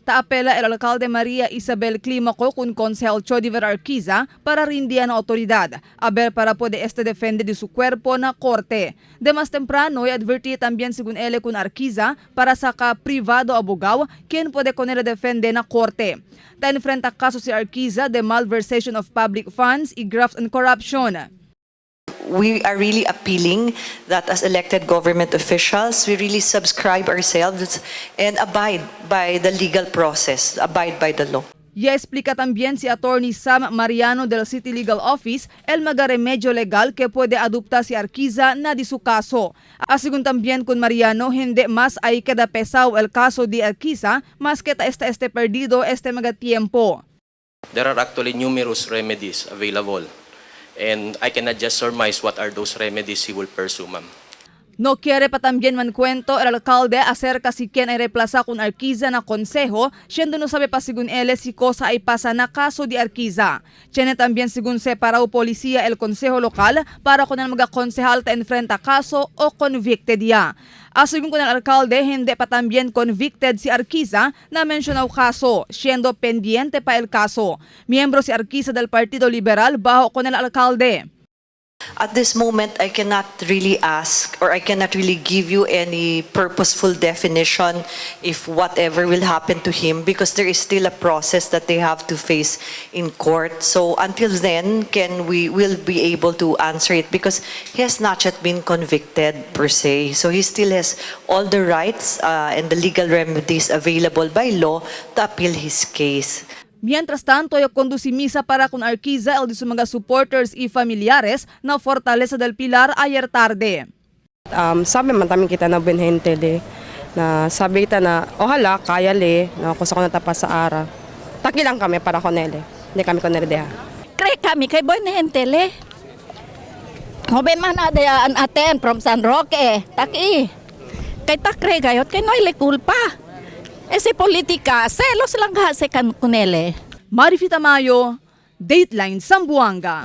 Ta Apela el Alcalde Maria Isabel Climaco con Concejal Arquiza para rindihan ang otoridad, abel para pode defende de su cuerpo na Corte. De mas temprano, adverti también según ele con Arquiza para sa ka-privado abogado quien pode con ele defende na Corte. Ta enfrenta kaso si Arquiza de malversation of public funds y graft and corruption. We are really appealing that as elected government officials, we really subscribe ourselves and abide by the legal process, abide by the law. Ya explica también si Attorney Sam Mariano del City Legal Office el magaremedyo legal que puede adopta si Arquiza na di su caso. Asigun también con Mariano, hindi mas ay kada pesao el caso di Arquiza, mas que este perdido magatiempo. There are actually numerous remedies available. And I cannot just surmise what are those remedies he will pursue, ma'am. No quiere pa también mancuento el alcalde acerca si quien ay reemplaza con Arquiza na konseho, siendo no sabe pa sigun ele si cosa ay pasa na kaso di Arquiza. Tiene también sigun separao policía el konseho lokal para con el mga konsehal ta enfrenta kaso o convicted ya. Asigun con el alcalde, hindi pa también convicted si Arquiza na mencionaw kaso, siendo pendiente pa el kaso. Miyembro si Arquiza del Partido Liberal bajo con el alcalde. At this moment, I cannot really ask or I cannot really give you any purposeful definition if whatever will happen to him because there is still a process that they have to face in court. So until then, we will be able to answer it because he has not yet been convicted per se. So he still has all the rights and the legal remedies available by law to appeal his case. Mientras tanto, yung conducimisa para con Arquiza el de sus mga supporters y familiares na Fortaleza del Pilar ayer tarde. Sabi man tamin kita na benhente de na sabi kita na ohala kaya le na kusa ko natapas sa ara. Takilang kami para ko nele. Hindi kami ko nele deha. Kre kami kay benhente le. Hobe man ada an aten from San Roque. Taki. Kay takre gayot kay noy le kulpa. Ese politika, selos lang kasi kan kunele. Marifita Mayo, Dateline Sambuanga.